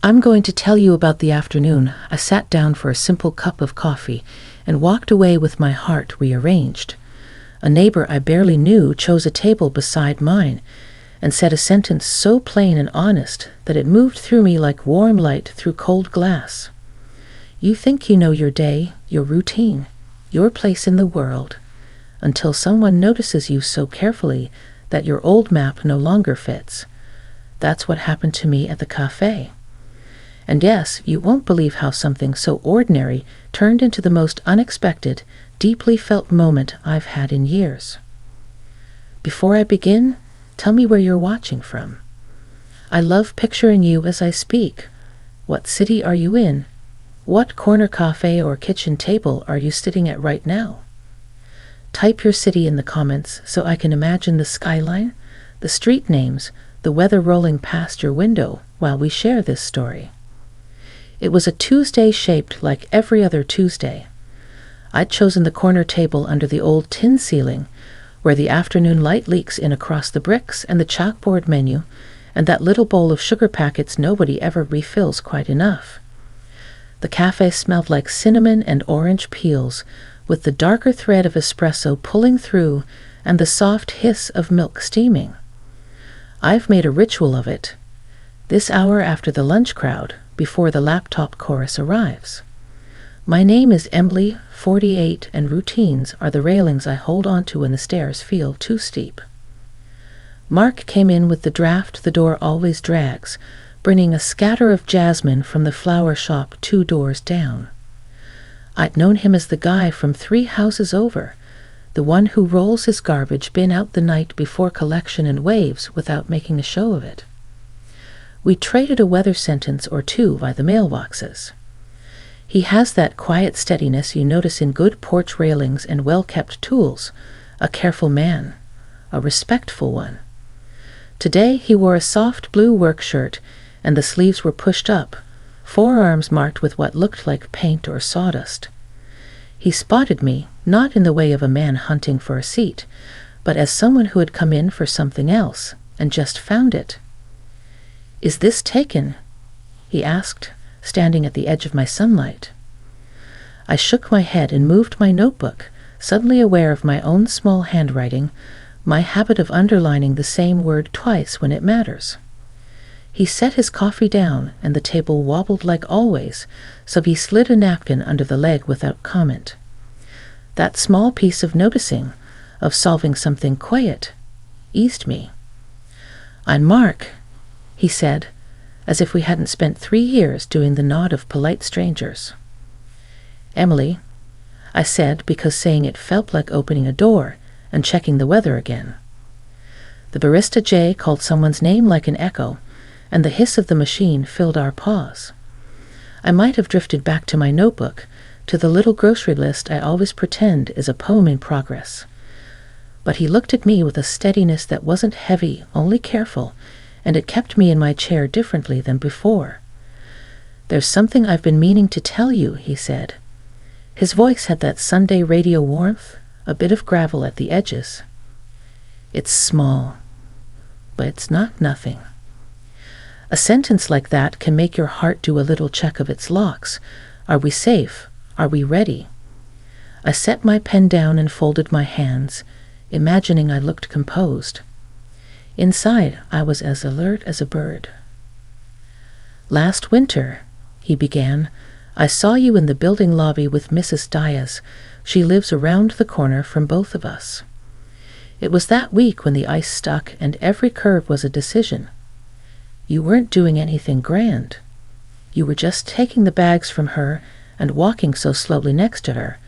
I'm going to tell you about the afternoon I sat down for a simple cup of coffee and walked away with my heart rearranged. A neighbor I barely knew chose a table beside mine and said a sentence so plain and honest that it moved through me like warm light through cold glass. You think you know your day, your routine, your place in the world, until someone notices you so carefully that your old map no longer fits. That's what happened to me at the cafe. And yes, you won't believe how something so ordinary turned into the most unexpected, deeply felt moment I've had in years. Before I begin, tell me where you're watching from. I love picturing you as I speak. What city are you in? What corner cafe or kitchen table are you sitting at right now? Type your city in the comments so I can imagine the skyline, the street names, the weather rolling past your window while we share this story. It was a Tuesday shaped like every other Tuesday. I'd chosen the corner table under the old tin ceiling, where the afternoon light leaks in across the bricks and the chalkboard menu, and that little bowl of sugar packets nobody ever refills quite enough. The cafe smelled like cinnamon and orange peels, with the darker thread of espresso pulling through and the soft hiss of milk steaming. I've made a ritual of it. This hour after the lunch crowd, before the laptop chorus arrives. My name is Emily, 48, and routines are the railings I hold onto when the stairs feel too steep. Mark came in with the draft the door always drags, bringing a scatter of jasmine from the flower shop 2 doors down. I'd known him as the guy from 3 houses over, the one who rolls his garbage bin out the night before collection and waves without making a show of it. We traded a weather sentence or two by the mailboxes. He has that quiet steadiness you notice in good porch railings and well-kept tools, a careful man, a respectful one. Today he wore a soft blue work shirt, and the sleeves were pushed up, forearms marked with what looked like paint or sawdust. He spotted me, not in the way of a man hunting for a seat, but as someone who had come in for something else, and just found it. "Is this taken?" he asked, standing at the edge of my sunlight. I shook my head and moved my notebook, suddenly aware of my own small handwriting, my habit of underlining the same word twice when it matters. He set his coffee down, and the table wobbled like always, so he slid a napkin under the leg without comment. That small piece of noticing, of solving something quiet, eased me. "I'm Mark," he said, as if we hadn't spent 3 years doing the nod of polite strangers. "Emily," I said, because saying it felt like opening a door and checking the weather again. The barista Jay called someone's name like an echo, and the hiss of the machine filled our pause. I might have drifted back to my notebook, to the little grocery list I always pretend is a poem in progress. But he looked at me with a steadiness that wasn't heavy, only careful, and it kept me in my chair differently than before. "There's something I've been meaning to tell you," he said. His voice had that Sunday radio warmth, a bit of gravel at the edges. "It's small, but it's not nothing." A sentence like that can make your heart do a little check of its locks. Are we safe? Are we ready? I set my pen down and folded my hands, imagining I looked composed. Inside, I was as alert as a bird. "Last winter," he began, "I saw you in the building lobby with Mrs. Diaz. She lives around the corner from both of us. It was that week when the ice stuck and every curve was a decision. You weren't doing anything grand. You were just taking the bags from her and walking so slowly next to her,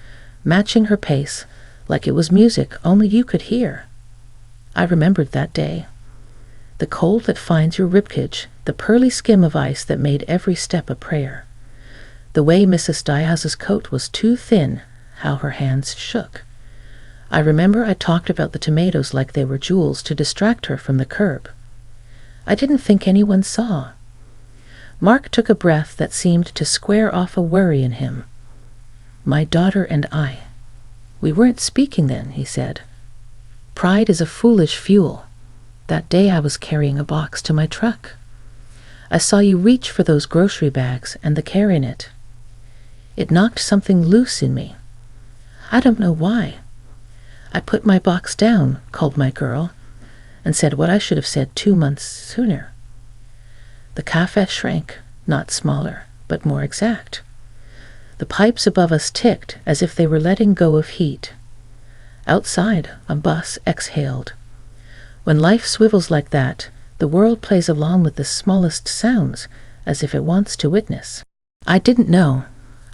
matching her pace like it was music only you could hear. I remembered that day. The cold that finds your ribcage, the pearly skim of ice that made every step a prayer. The way Mrs. Diaz's coat was too thin, how her hands shook. I remember I talked about the tomatoes like they were jewels to distract her from the curb. I didn't think anyone saw." Mark took a breath that seemed to square off a worry in him. "My daughter and I. We weren't speaking then," he said. "Pride is a foolish fuel. That day I was carrying a box to my truck. I saw you reach for those grocery bags and the care in it. It knocked something loose in me. I don't know why. I put my box down, called my girl, and said what I should have said 2 months sooner. The café shrank, not smaller, but more exact. The pipes above us ticked as if they were letting go of heat. Outside, a bus exhaled. When life swivels like that, the world plays along with the smallest sounds, as if it wants to witness. I didn't know,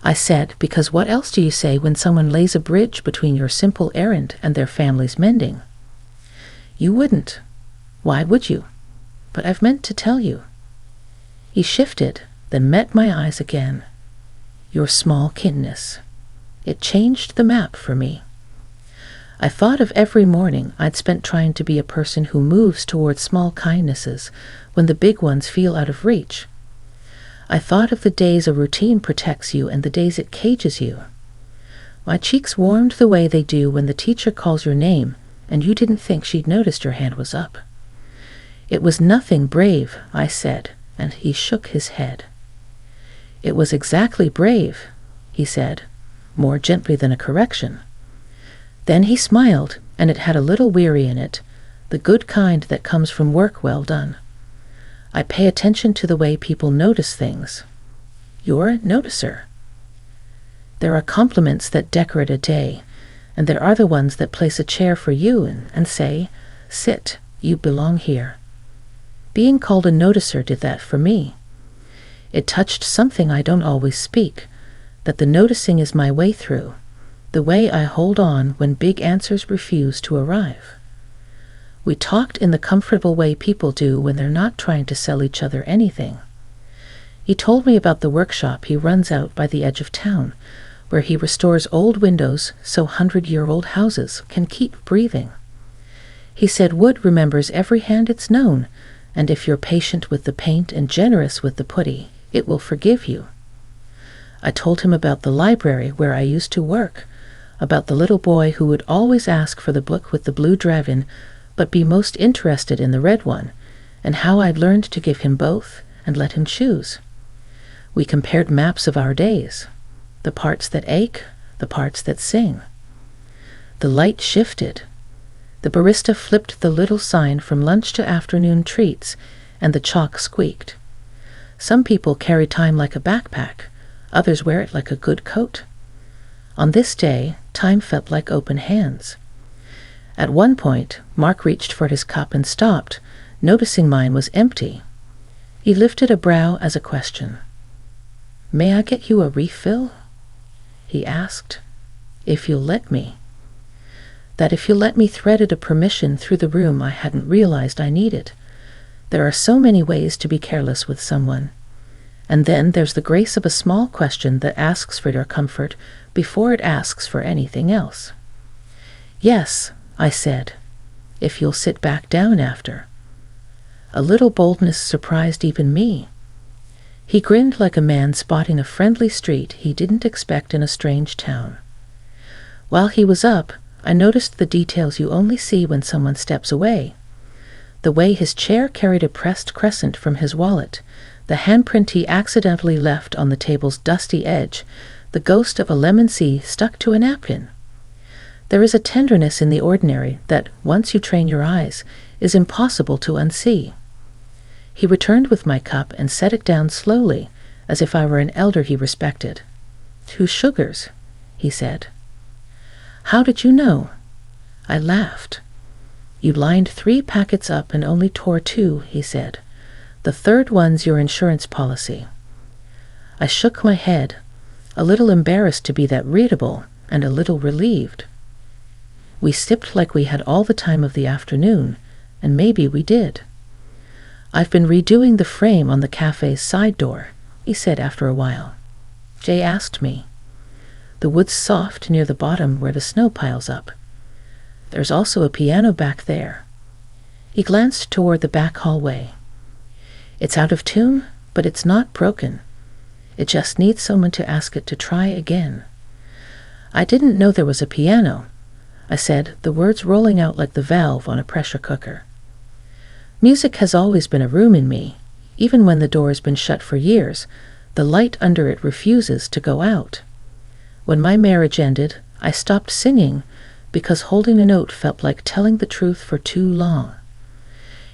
I said, because what else do you say when someone lays a bridge between your simple errand and their family's mending? You wouldn't. Why would you? But I've meant to tell you. He shifted, then met my eyes again. Your small kindness. It changed the map for me. I thought of every morning I'd spent trying to be a person who moves towards small kindnesses when the big ones feel out of reach. I thought of the days a routine protects you and the days it cages you. My cheeks warmed the way they do when the teacher calls your name and you didn't think she'd noticed your hand was up. It was nothing brave, I said, and he shook his head. It was exactly brave, he said, more gently than a correction. Then he smiled, and it had a little weary in it, the good kind that comes from work well done. I pay attention to the way people notice things. You're a noticer. There are compliments that decorate a day, and there are the ones that place a chair for you and say, "Sit, you belong here." Being called a noticer did that for me. It touched something I don't always speak, that the noticing is my way through, the way I hold on when big answers refuse to arrive. We talked in the comfortable way people do when they're not trying to sell each other anything. He told me about the workshop he runs out by the edge of town, where he restores old windows so 100-year-old houses can keep breathing. He said wood remembers every hand it's known, and if you're patient with the paint and generous with the putty, it will forgive you. I told him about the library where I used to work, about the little boy who would always ask for the book with the blue dragon, but be most interested in the red one, and how I'd learned to give him both and let him choose. We compared maps of our days, the parts that ache, the parts that sing. The light shifted. The barista flipped the little sign from lunch to afternoon treats, and the chalk squeaked. Some people carry time like a backpack, others wear it like a good coat. On this day, time felt like open hands. At one point, Mark reached for his cup and stopped, noticing mine was empty. He lifted a brow as a question. "May I get you a refill?" he asked. "If you'll let me." That "if you'll let me" threaded a permission through the room I hadn't realized I needed. There are so many ways to be careless with someone. And then there's the grace of a small question that asks for your comfort before it asks for anything else. "Yes," I said, "if you'll sit back down after." A little boldness surprised even me. He grinned like a man spotting a friendly street he didn't expect in a strange town. While he was up, I noticed the details you only see when someone steps away. The way his chair carried a pressed crescent from his wallet, the handprint he accidentally left on the table's dusty edge, the ghost of a lemon sea stuck to a napkin. There is a tenderness in the ordinary that, once you train your eyes, is impossible to unsee. He returned with my cup and set it down slowly, as if I were an elder he respected. "2 sugars," he said. "How did you know?" I laughed. "You lined 3 packets up and only tore 2, he said. "The third one's your insurance policy." I shook my head, a little embarrassed to be that readable, and a little relieved. We sipped like we had all the time of the afternoon, and maybe we did. "I've been redoing the frame on the cafe's side door," he said after a while. Jay asked me. "The wood's soft near the bottom where the snow piles up. There's also a piano back there." He glanced toward the back hallway. "It's out of tune, but it's not broken. It just needs someone to ask it to try again." I didn't know there was a piano, I said, the words rolling out like the valve on a pressure cooker. "Music has always been a room in me, Even when the door's been shut for years, the light under it refuses to go out. When my marriage ended, I stopped singing because holding a note felt like telling the truth for too long.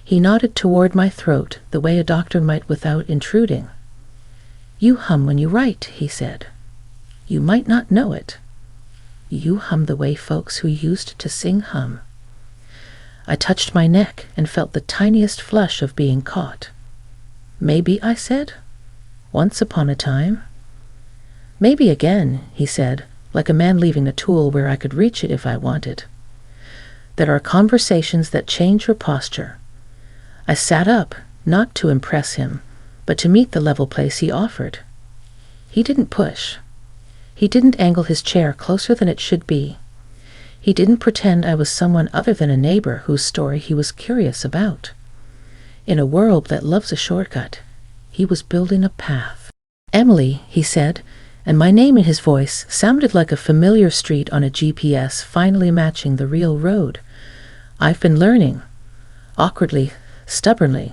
He nodded toward my throat the way a doctor might without intruding. "You hum when you write," he said. "You might not know it. You hum the way folks who used to sing hum." I touched my neck and felt the tiniest flush of being caught. "Maybe," I said. "Once upon a time." "Maybe again," he said, like a man leaving a tool where I could reach it if I wanted. There are conversations that change your posture. I sat up, not to impress him, but to meet the level place he offered. He didn't push. He didn't angle his chair closer than it should be. He didn't pretend I was someone other than a neighbor whose story he was curious about. In a world that loves a shortcut, he was building a path. "Emily," he said, and my name in his voice sounded like a familiar street on a GPS finally matching the real road. "I've been learning, awkwardly, stubbornly,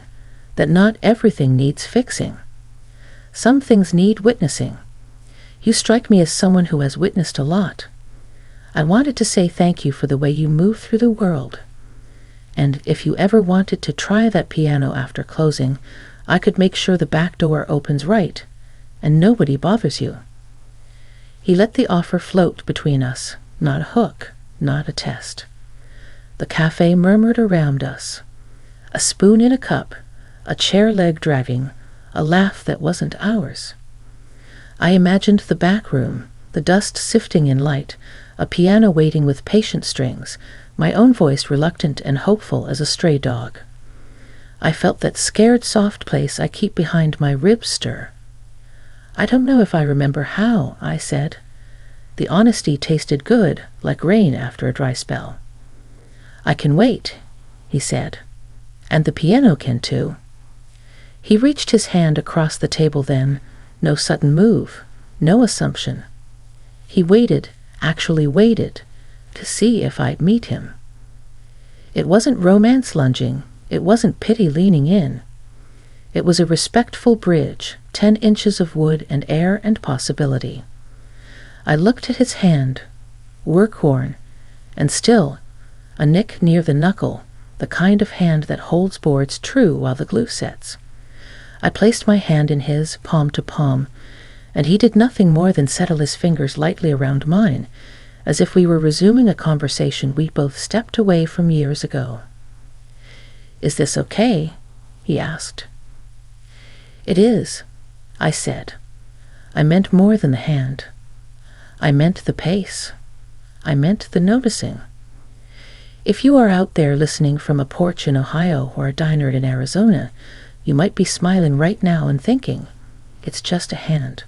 that not everything needs fixing. Some things need witnessing. You strike me as someone who has witnessed a lot. I wanted to say thank you for the way you move through the world. And if you ever wanted to try that piano after closing, I could make sure the back door opens right, and nobody bothers you." He let the offer float between us, not a hook, not a test. The cafe murmured around us. A spoon in a cup, a chair leg dragging, a laugh that wasn't ours. I imagined the back room, the dust sifting in light, a piano waiting with patient strings, my own voice reluctant and hopeful as a stray dog. I felt that scared soft place I keep behind my ribs stir. "I don't know if I remember how," I said. The honesty tasted good, like rain after a dry spell. "I can wait," he said. "And the piano can too." He reached his hand across the table then, no sudden move, no assumption. He waited, actually waited, to see if I'd meet him. It wasn't romance lunging, it wasn't pity leaning in. It was a respectful bridge, 10 inches of wood and air and possibility. I looked at his hand, work-worn, and still, a nick near the knuckle, the kind of hand that holds boards true while the glue sets. I placed my hand in his, palm to palm, and he did nothing more than settle his fingers lightly around mine, as if we were resuming a conversation we'd both stepped away from years ago. "Is this okay?" he asked. "It is," I said. I meant more than the hand. I meant the pace. I meant the noticing. If you are out there listening from a porch in Ohio or a diner in Arizona, you might be smiling right now and thinking, it's just a hand.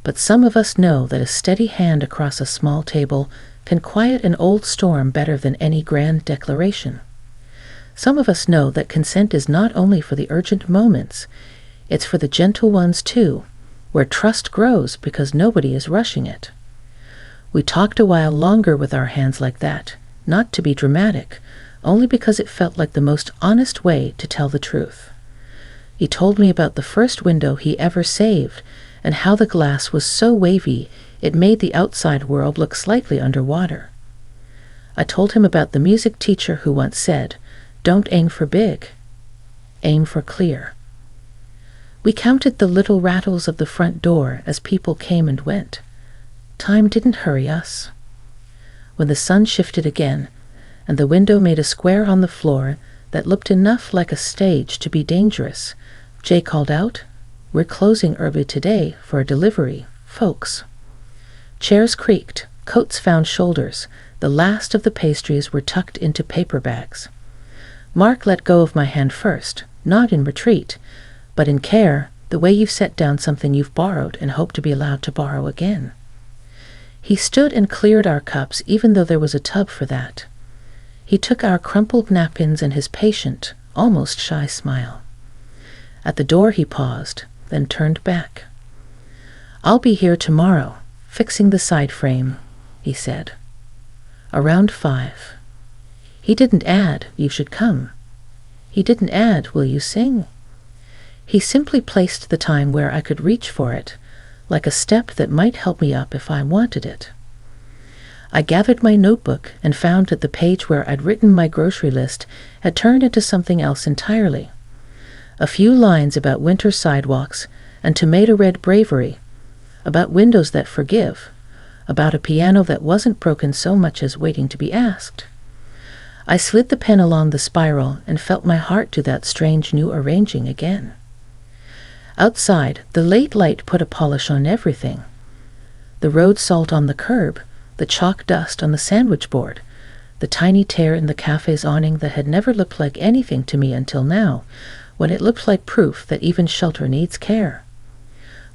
But some of us know that a steady hand across a small table can quiet an old storm better than any grand declaration. Some of us know that consent is not only for the urgent moments, it's for the gentle ones too, where trust grows because nobody is rushing it. We talked a while longer with our hands like that, not to be dramatic, only because it felt like the most honest way to tell the truth. He told me about the first window he ever saved, and how the glass was so wavy it made the outside world look slightly underwater. I told him about the music teacher who once said, "Don't aim for big, aim for clear." We counted the little rattles of the front door as people came and went. Time didn't hurry us. When the sun shifted again, and the window made a square on the floor that looked enough like a stage to be dangerous, Jay called out, "We're closing early today for a delivery, folks." Chairs creaked, coats found shoulders, the last of the pastries were tucked into paper bags. Mark let go of my hand first, not in retreat, but in care, the way you set down something you've borrowed and hope to be allowed to borrow again. He stood and cleared our cups even though there was a tub for that. He took our crumpled napkins and his patient, almost shy smile. At the door he paused, then turned back. "I'll be here tomorrow, fixing the side frame," he said. "Around 5. He didn't add, "You should come." He didn't add, "Will you sing?" He simply placed the time where I could reach for it, like a step that might help me up if I wanted it. I gathered my notebook and found that the page where I'd written my grocery list had turned into something else entirely. A few lines about winter sidewalks and tomato-red bravery, about windows that forgive, about a piano that wasn't broken so much as waiting to be asked. I slid the pen along the spiral and felt my heart do that strange new arranging again. Outside, the late light put a polish on everything. The road salt on the curb, the chalk dust on the sandwich board, the tiny tear in the cafe's awning that had never looked like anything to me until now, when it looked like proof that even shelter needs care.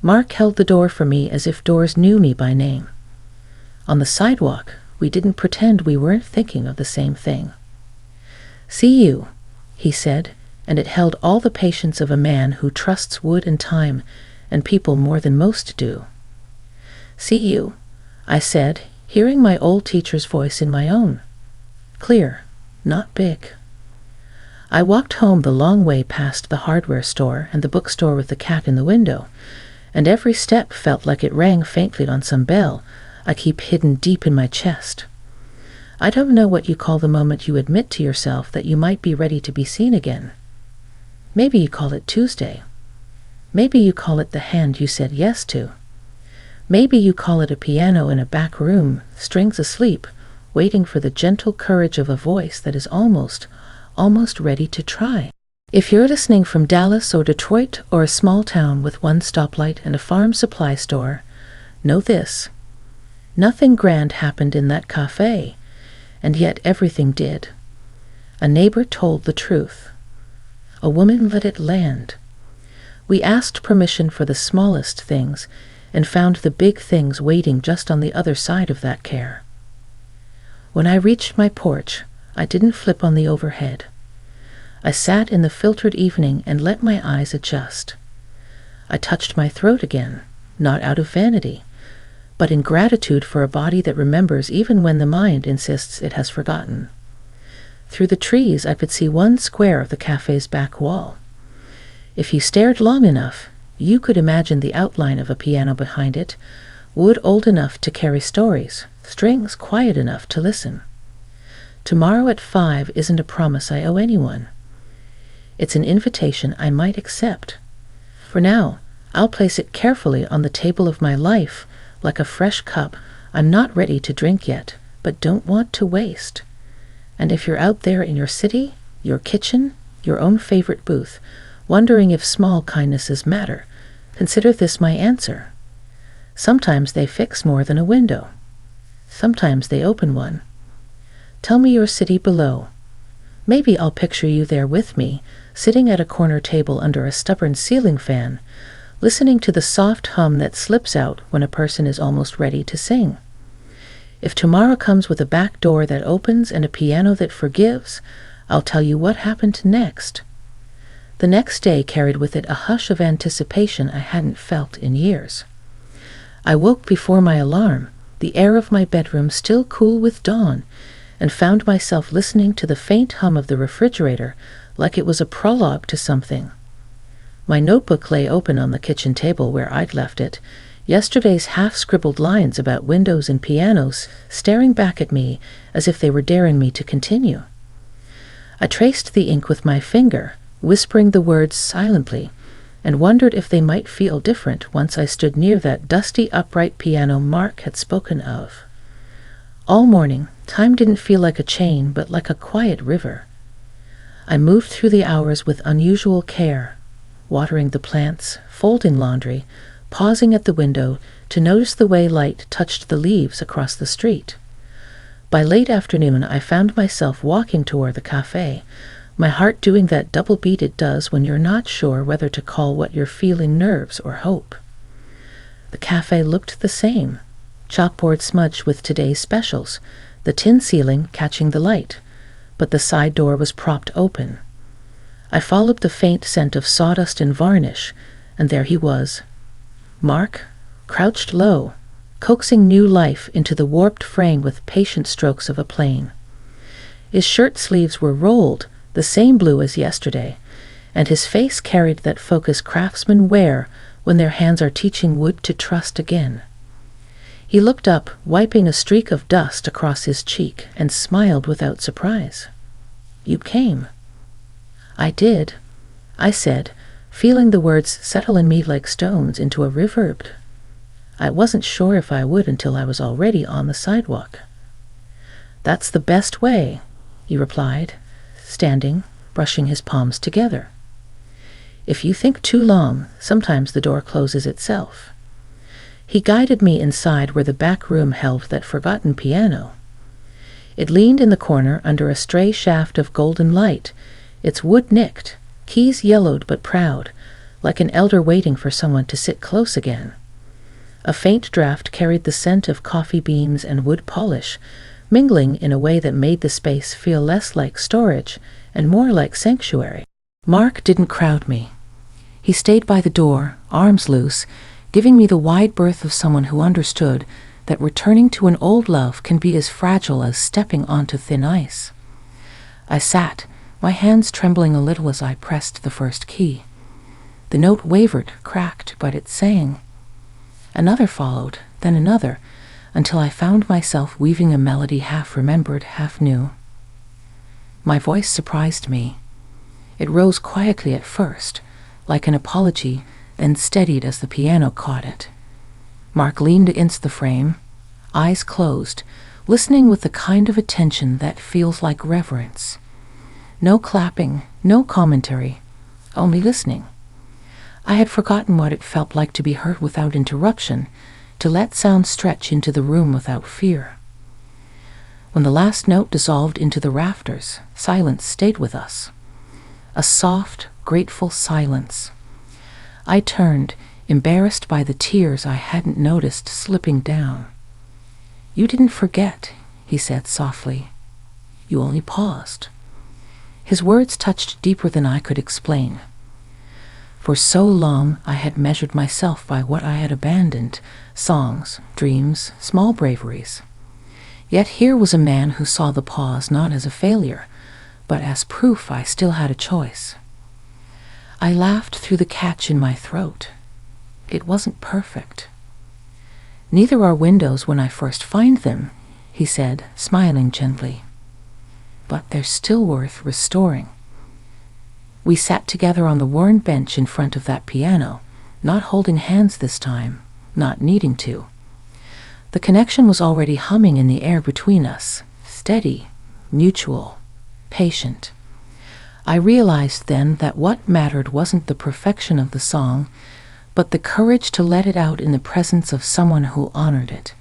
Mark held the door for me as if doors knew me by name. On the sidewalk, we didn't pretend we weren't thinking of the same thing. "See you," he said, and it held all the patience of a man who trusts wood and time and people more than most do. "See you," I said, hearing my old teacher's voice in my own. Clear, not big. I walked home the long way past the hardware store and the bookstore with the cat in the window, and every step felt like it rang faintly on some bell I keep hidden deep in my chest. I don't know what you call the moment you admit to yourself that you might be ready to be seen again. Maybe you call it Tuesday. Maybe you call it the hand you said yes to. Maybe you call it a piano in a back room, strings asleep, waiting for the gentle courage of a voice that is almost ready to try. If you're listening from Dallas or Detroit or a small town with one stoplight and a farm supply store, know this. Nothing grand happened in that cafe, and yet everything did. A neighbor told the truth. A woman let it land. We asked permission for the smallest things and found the big things waiting just on the other side of that care. When I reached my porch, I didn't flip on the overhead. I sat in the filtered evening and let my eyes adjust. I touched my throat again, not out of vanity, but in gratitude for a body that remembers even when the mind insists it has forgotten. Through the trees I could see one square of the cafe's back wall. If you stared long enough, you could imagine the outline of a piano behind it, wood old enough to carry stories, strings quiet enough to listen. Tomorrow at 5 isn't a promise I owe anyone. It's an invitation I might accept. For now, I'll place it carefully on the table of my life, like a fresh cup I'm not ready to drink yet, but don't want to waste. And if you're out there in your city, your kitchen, your own favorite booth, wondering if small kindnesses matter, consider this my answer. Sometimes they fix more than a window. Sometimes they open one. Tell me your city below. Maybe I'll picture you there with me, sitting at a corner table under a stubborn ceiling fan, listening to the soft hum that slips out when a person is almost ready to sing. If tomorrow comes with a back door that opens and a piano that forgives, I'll tell you what happened next. The next day carried with it a hush of anticipation I hadn't felt in years. I woke before my alarm, the air of my bedroom still cool with dawn, and found myself listening to the faint hum of the refrigerator like it was a prologue to something. My notebook lay open on the kitchen table where I'd left it, yesterday's half-scribbled lines about windows and pianos staring back at me as if they were daring me to continue. I traced the ink with my finger, whispering the words silently, and wondered if they might feel different once I stood near that dusty upright piano Mark had spoken of. All morning, time didn't feel like a chain, but like a quiet river. I moved through the hours with unusual care, watering the plants, folding laundry, pausing at the window to notice the way light touched the leaves across the street. By late afternoon, I found myself walking toward the cafe, my heart doing that double beat it does when you're not sure whether to call what you're feeling nerves or hope. The cafe looked the same, chalkboard smudged with today's specials, the tin ceiling catching the light, but the side door was propped open. I followed the faint scent of sawdust and varnish, and there he was. Mark, crouched low, coaxing new life into the warped frame with patient strokes of a plane. His shirt sleeves were rolled, the same blue as yesterday, and his face carried that focus craftsmen wear when their hands are teaching wood to trust again. He looked up, wiping a streak of dust across his cheek, and smiled without surprise. "You came." "I did," I said, feeling the words settle in me like stones into a reverb. I wasn't sure if I would until I was already on the sidewalk. "That's the best way," he replied, standing, brushing his palms together. "If you think too long, sometimes the door closes itself." He guided me inside where the back room held that forgotten piano. It leaned in the corner under a stray shaft of golden light, its wood nicked, keys yellowed but proud, like an elder waiting for someone to sit close again. A faint draft carried the scent of coffee beans and wood polish, mingling in a way that made the space feel less like storage and more like sanctuary. Mark didn't crowd me. He stayed by the door, arms loose, giving me the wide berth of someone who understood that returning to an old love can be as fragile as stepping onto thin ice. I sat, my hands trembling a little as I pressed the first key. The note wavered, cracked, but it sang. Another followed, then another, until I found myself weaving a melody half remembered, half new. My voice surprised me. It rose quietly at first, like an apology, then steadied as the piano caught it. Mark leaned against the frame, eyes closed, listening with the kind of attention that feels like reverence. No clapping, no commentary, only listening. I had forgotten what it felt like to be heard without interruption, to let sound stretch into the room without fear. When the last note dissolved into the rafters, silence stayed with us. A soft, grateful silence. I turned, embarrassed by the tears I hadn't noticed slipping down. "You didn't forget," he said softly. "You only paused." His words touched deeper than I could explain. For so long I had measured myself by what I had abandoned, songs, dreams, small braveries. Yet here was a man who saw the pause not as a failure, but as proof I still had a choice. I laughed through the catch in my throat. It wasn't perfect. "Neither are windows when I first find them," he said, smiling gently. "But they're still worth restoring." We sat together on the worn bench in front of that piano, not holding hands this time, not needing to. The connection was already humming in the air between us, steady, mutual, patient. I realized then that what mattered wasn't the perfection of the song, but the courage to let it out in the presence of someone who honored it.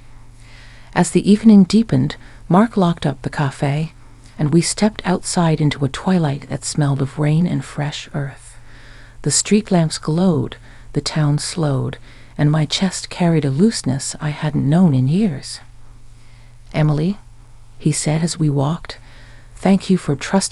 As the evening deepened, Mark locked up the café, and we stepped outside into a twilight that smelled of rain and fresh earth. The street lamps glowed, the town slowed, and my chest carried a looseness I hadn't known in years. "Emily," he said as we walked, "thank you for trusting